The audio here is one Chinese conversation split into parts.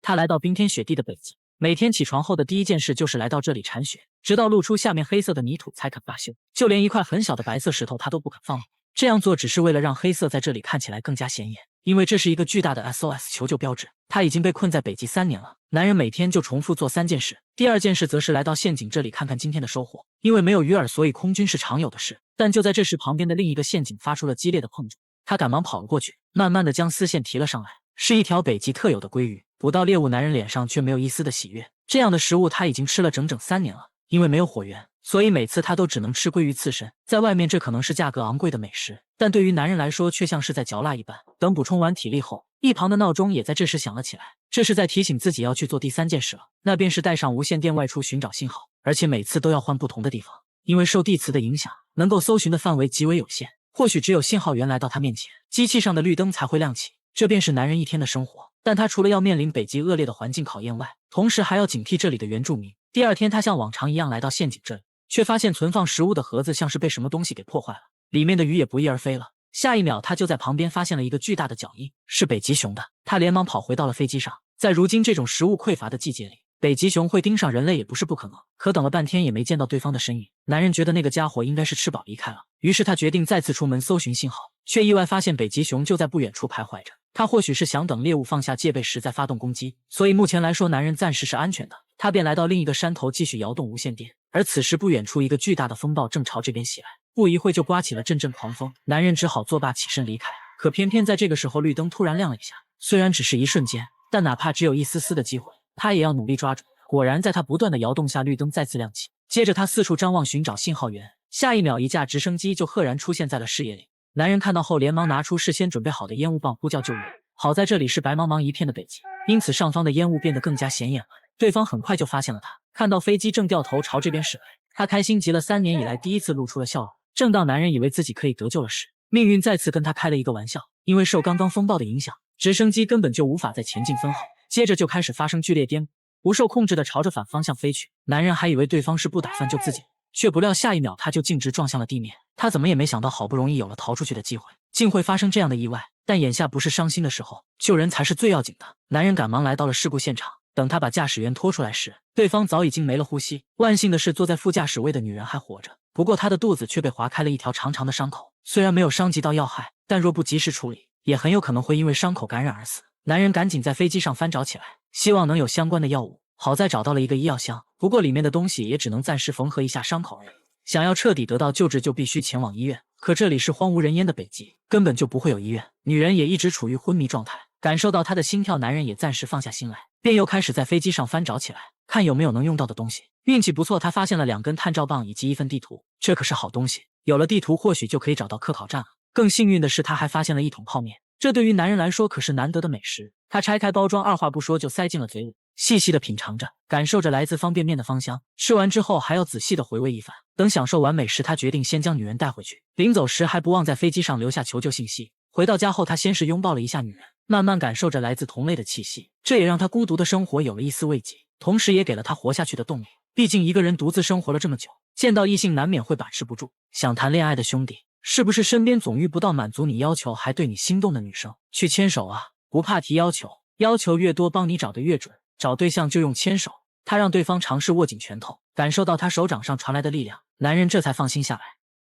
他来到冰天雪地的北极，每天起床后的第一件事就是来到这里铲雪，直到露出下面黑色的泥土才肯罢休。就连一块很小的白色石头他都不肯放过。这样做只是为了让黑色在这里看起来更加显眼，因为这是一个巨大的 SOS 求救标志。他已经被困在北极3年了。男人每天就重复做3件事。第2件事则是来到陷阱这里看看今天的收获。因为没有鱼饵，所以空军是常有的事。但就在这时，旁边的另一个陷阱发出了激烈的碰撞。他赶忙跑了过去，慢慢的将丝线提了上来，是一条北极特有的鲑鱼。捕到猎物，男人脸上却没有一丝的喜悦。这样的食物他已经吃了整整3年了。因为没有火源，所以每次他都只能吃鲑鱼刺身。在外面这可能是价格昂贵的美食，但对于男人来说却像是在嚼蜡一般。等补充完体力后，一旁的闹钟也在这时响了起来，这是在提醒自己要去做第3件事了，那便是带上无线电外出寻找信号，而且每次都要换不同的地方，因为受地磁的影响，能够搜寻的范围极为有限。或许只有信号源来到他面前，机器上的绿灯才会亮起。这便是男人一天的生活。但他除了要面临北极恶劣的环境考验外，同时还要警惕这里的原住民。第2天，他像往常一样来到陷阱这里，却发现存放食物的盒子像是被什么东西给破坏了，里面的鱼也不翼而飞了。下一秒，他就在旁边发现了一个巨大的脚印，是北极熊的。他连忙跑回到了飞机上。在如今这种食物匮乏的季节里，北极熊会盯上人类也不是不可能。可等了半天也没见到对方的身影，男人觉得那个家伙应该是吃饱离开了。于是他决定再次出门搜寻信号，却意外发现北极熊就在不远处徘徊着。他或许是想等猎物放下戒备时再发动攻击，所以目前来说男人暂时是安全的。他便来到另一个山头继续摇动无线电，而此时不远处一个巨大的风暴正朝这边袭来，不一会就刮起了阵阵狂风。男人只好作罢起身离开。可偏偏在这个时候绿灯突然亮了一下，虽然只是一瞬间，但哪怕只有一丝丝的机会，他也要努力抓住。果然在他不断的摇动下，绿灯再次亮起，接着他四处张望寻找信号源，下一秒一架直升机就赫然出现在了视野里。男人看到后连忙拿出事先准备好的烟雾棒呼叫救援。好在这里是白茫茫一片的北极，因此上方的烟雾变得更加显眼了。对方很快就发现了他，看到飞机正掉头朝这边驶来，他开心极了，3年以来第一次露出了笑容。正当男人以为自己可以得救了时，命运再次跟他开了一个玩笑。因为受刚刚风暴的影响，直升机根本就无法再前进分毫，接着就开始发生剧烈颠簸，不受控制的朝着反方向飞去。男人还以为对方是不打算救自己，却不料下一秒他就径直撞向了地面。他怎么也没想到，好不容易有了逃出去的机会，竟会发生这样的意外。但眼下不是伤心的时候，救人才是最要紧的。男人赶忙来到了事故现场，等他把驾驶员拖出来时，对方早已经没了呼吸。万幸的是，坐在副驾驶位的女人还活着，不过她的肚子却被划开了一条长长的伤口，虽然没有伤及到要害，但若不及时处理，也很有可能会因为伤口感染而死。男人赶紧在飞机上翻找起来，希望能有相关的药物。好在找到了一个医药箱，不过里面的东西也只能暂时缝合一下伤口而已。想要彻底得到救治，就必须前往医院。可这里是荒无人烟的北极，根本就不会有医院。女人也一直处于昏迷状态，感受到她的心跳，男人也暂时放下心来，便又开始在飞机上翻找起来，看有没有能用到的东西。运气不错，他发现了2根探照棒以及一份地图，这可是好东西。有了地图，或许就可以找到科考站了。更幸运的是，他还发现了一桶泡面，这对于男人来说可是难得的美食。他拆开包装，二话不说就塞进了嘴里，细细的品尝着，感受着来自方便面的芳香。吃完之后还要仔细的回味一番。等享受完美食，他决定先将女人带回去。临走时还不忘在飞机上留下求救信息。回到家后，他先是拥抱了一下女人，慢慢感受着来自同类的气息，这也让他孤独的生活有了一丝慰藉，同时也给了他活下去的动力。毕竟一个人独自生活了这么久，见到异性难免会把持不住。想谈恋爱的兄弟，是不是身边总遇不到满足你要求还对你心动的女生？去牵手啊，不怕提要求，要求越多帮你找得越准。找对象就用牵手。他让对方尝试握紧拳头，感受到他手掌上传来的力量，男人这才放心下来。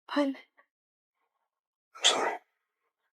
I'm sorry。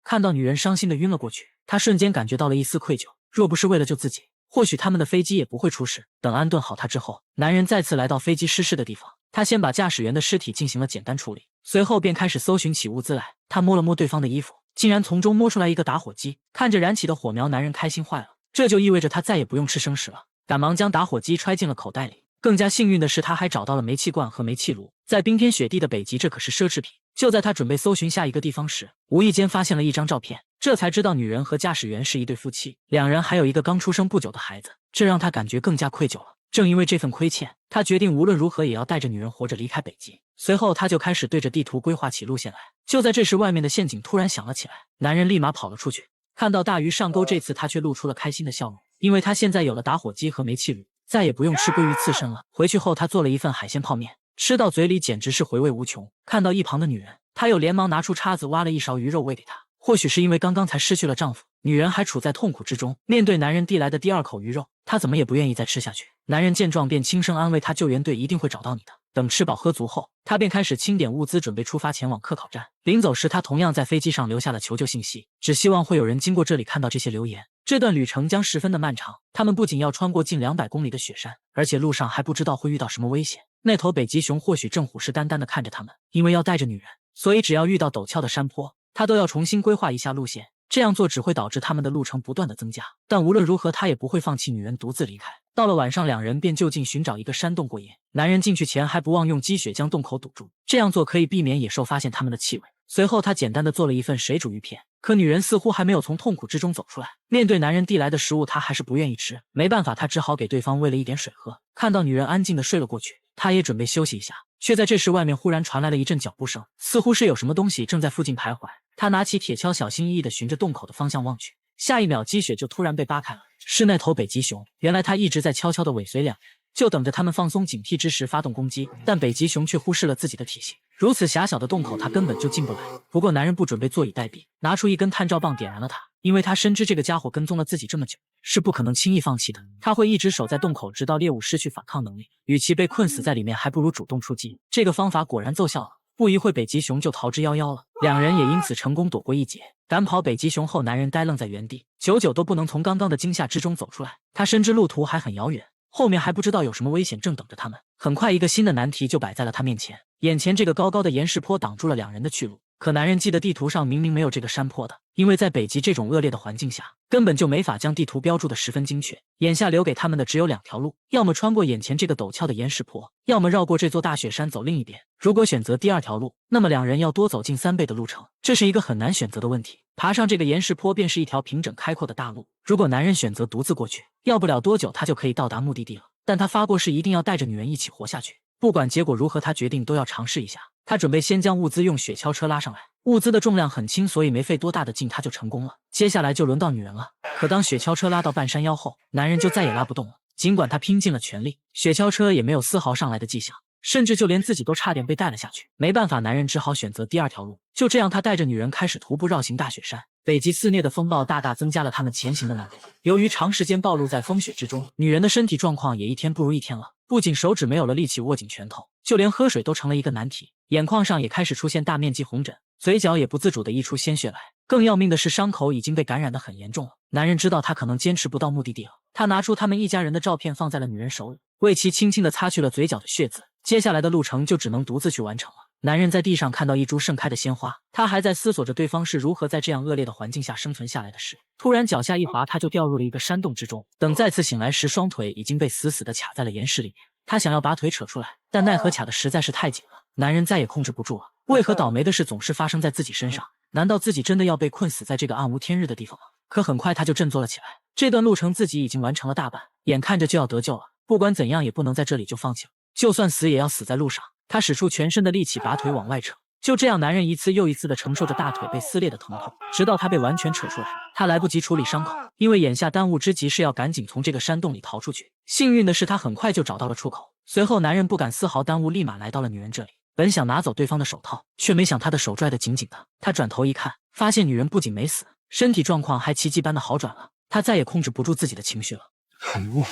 看到女人伤心的晕了过去，他瞬间感觉到了一丝愧疚。若不是为了救自己，或许他们的飞机也不会出事。等安顿好他之后，男人再次来到飞机失事的地方。他先把驾驶员的尸体进行了简单处理，随后便开始搜寻起物资来。他摸了摸对方的衣服，竟然从中摸出来一个打火机。看着燃起的火苗，男人开心坏了，这就意味着他再也不用吃生食了。赶忙将打火机揣进了口袋里。更加幸运的是，他还找到了煤气罐和煤气炉。在冰天雪地的北极，这可是奢侈品。就在他准备搜寻下一个地方时，无意间发现了一张照片，这才知道女人和驾驶员是一对夫妻，2人还有一个刚出生不久的孩子，这让他感觉更加愧疚了。正因为这份亏欠，他决定无论如何也要带着女人活着离开北极。随后他就开始对着地图规划起路线来。就在这时，外面的陷阱突然响了起来，男人立马跑了出去。看到大鱼上钩，这次他却露出了开心的笑容，因为他现在有了打火机和煤气炉，再也不用吃鲑鱼刺身了。回去后，他做了一份海鲜泡面，吃到嘴里简直是回味无穷。看到一旁的女人，他又连忙拿出叉子挖了一勺鱼肉喂给她。或许是因为刚刚才失去了丈夫，女人还处在痛苦之中，面对男人递来的第二口鱼肉，她怎么也不愿意再吃下去。男人见状便轻声安慰她，救援队一定会找到你的。等吃饱喝足后，他便开始清点物资，准备出发前往科考站。临走时，他同样在飞机上留下了求救信息，只希望会有人经过这里看到这些留言。这段旅程将十分的漫长，他们不仅要穿过近200公里的雪山，而且路上还不知道会遇到什么危险。那头北极熊或许正虎视眈眈地看着他们，因为要带着女人，所以只要遇到陡峭的山坡，他都要重新规划一下路线。这样做只会导致他们的路程不断的增加，但无论如何，他也不会放弃女人独自离开。到了晚上，两人便就近寻找一个山洞过夜。男人进去前还不忘用积雪将洞口堵住，这样做可以避免野兽发现他们的气味。随后他简单的做了一份水煮鱼片，可女人似乎还没有从痛苦之中走出来。面对男人递来的食物，她还是不愿意吃。没办法，他只好给对方喂了一点水喝。看到女人安静的睡了过去，他也准备休息一下，却在这时外面忽然传来了一阵脚步声，似乎是有什么东西正在附近徘徊。他拿起铁锹，小心翼翼地循着洞口的方向望去，下一秒积雪就突然被扒开了，是那头北极熊。原来他一直在悄悄地尾随两人，就等着他们放松警惕之时发动攻击，但北极熊却忽视了自己的体型，如此狭小的洞口他根本就进不来。不过男人不准备坐以待毙，拿出一根探照棒点燃了它，因为他深知这个家伙跟踪了自己这么久，是不可能轻易放弃的。他会一直守在洞口，直到猎物失去反抗能力。与其被困死在里面，还不如主动出击。这个方法果然奏效了，不一会北极熊就逃之夭夭了，两人也因此成功躲过一劫。赶跑北极熊后，男人呆愣在原地，久久都不能从刚刚的惊吓之中走出来。他深知路途还很遥远，后面还不知道有什么危险正等着他们。很快，一个新的难题就摆在了他面前。眼前这个高高的岩石坡挡住了两人的去路，可男人记得地图上明明没有这个山坡的，因为在北极这种恶劣的环境下，根本就没法将地图标注的十分精确。眼下留给他们的只有2条路，要么穿过眼前这个陡峭的岩石坡，要么绕过这座大雪山走另一边。如果选择第2条路，那么两人要多走近3倍的路程，这是一个很难选择的问题。爬上这个岩石坡便是一条平整开阔的大路，如果男人选择独自过去，要不了多久他就可以到达目的地了。但他发过誓一定要带着女人一起活下去，不管结果如何，他决定都要尝试一下。他准备先将物资用雪橇车拉上来，物资的重量很轻，所以没费多大的劲他就成功了。接下来就轮到女人了。可当雪橇车拉到半山腰后，男人就再也拉不动了。尽管他拼尽了全力，雪橇车也没有丝毫上来的迹象，甚至就连自己都差点被带了下去。没办法，男人只好选择第2条路。就这样，他带着女人开始徒步绕行大雪山。北极肆虐的风暴大大增加了他们前行的难度。由于长时间暴露在风雪之中，女人的身体状况也一天不如一天了。不仅手指没有了力气握紧拳头，就连喝水都成了一个难题。眼眶上也开始出现大面积红疹，嘴角也不自主地溢出鲜血来。更要命的是，伤口已经被感染得很严重了。男人知道他可能坚持不到目的地了，他拿出他们一家人的照片放在了女人手里，为其轻轻地擦去了嘴角的血渍。接下来的路程就只能独自去完成了。男人在地上看到一株盛开的鲜花，他还在思索着对方是如何在这样恶劣的环境下生存下来的事。突然脚下一滑，他就掉入了一个山洞之中。等再次醒来时，双腿已经被死死地卡在了岩石里面。他想要把腿扯出来，但奈何卡的实在是太紧了，男人再也控制不住了。为何倒霉的事总是发生在自己身上？难道自己真的要被困死在这个暗无天日的地方吗？可很快他就振作了起来，这段路程自己已经完成了大半，眼看着就要得救了。不管怎样也不能在这里就放弃了，就算死也要死在路上。他使出全身的力气把腿往外扯，就这样男人一次又一次地承受着大腿被撕裂的疼痛，直到他被完全扯出来。他来不及处理伤口，因为眼下当务之急是要赶紧从这个山洞里逃出去。幸运的是他很快就找到了出口，随后男人不敢丝毫耽误，立马来到了女人这里。本想拿走对方的手套，却没想他的手拽得紧紧的。他转头一看，发现女人不仅没死，身体状况还奇迹般的好转了。他再也控制不住自己的情绪了。I'm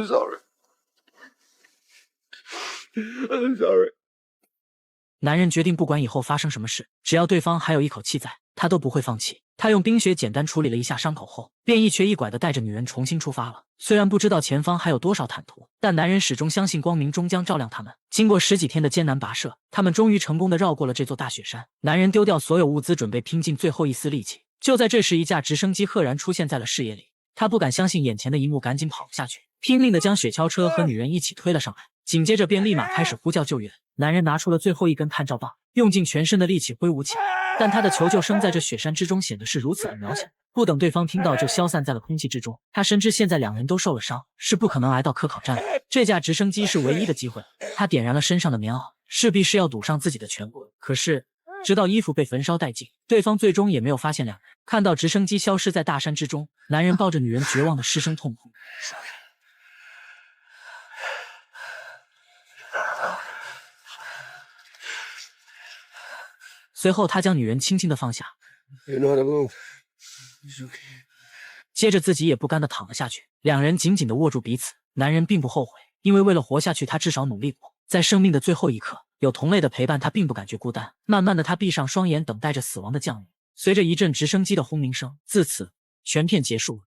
sorry. I'm sorry. 男人决定不管以后发生什么事，只要对方还有一口气在，他都不会放弃。他用冰雪简单处理了一下伤口后，便一瘸一拐地带着女人重新出发了。虽然不知道前方还有多少坦途，但男人始终相信光明终将照亮他们。经过10几天的艰难跋涉，他们终于成功地绕过了这座大雪山。男人丢掉所有物资，准备拼尽最后一丝力气。就在这时，一架直升机赫然出现在了视野里。他不敢相信眼前的一幕，赶紧跑了下去，拼命地将雪橇车和女人一起推了上来。紧接着便立马开始呼叫救援。男人拿出了最后一根探照棒，用尽全身的力气挥舞起来，但他的求救声在这雪山之中显得是如此的渺小，不等对方听到就消散在了空气之中。他深知现在两人都受了伤，是不可能来到科考站的，这架直升机是唯一的机会。他点燃了身上的棉袄，势必是要赌上自己的全部。可是直到衣服被焚烧殆尽，对方最终也没有发现两人。看到直升机消失在大山之中，男人抱着女人绝望的失声痛哭。随后，他将女人轻轻地放下， You're not alone. It's okay. 接着自己也不甘地躺了下去。两人紧紧地握住彼此。男人并不后悔，因为为了活下去，他至少努力过。在生命的最后一刻，有同类的陪伴，他并不感觉孤单。慢慢的，他闭上双眼，等待着死亡的降临。随着一阵直升机的轰鸣声，自此全片结束了。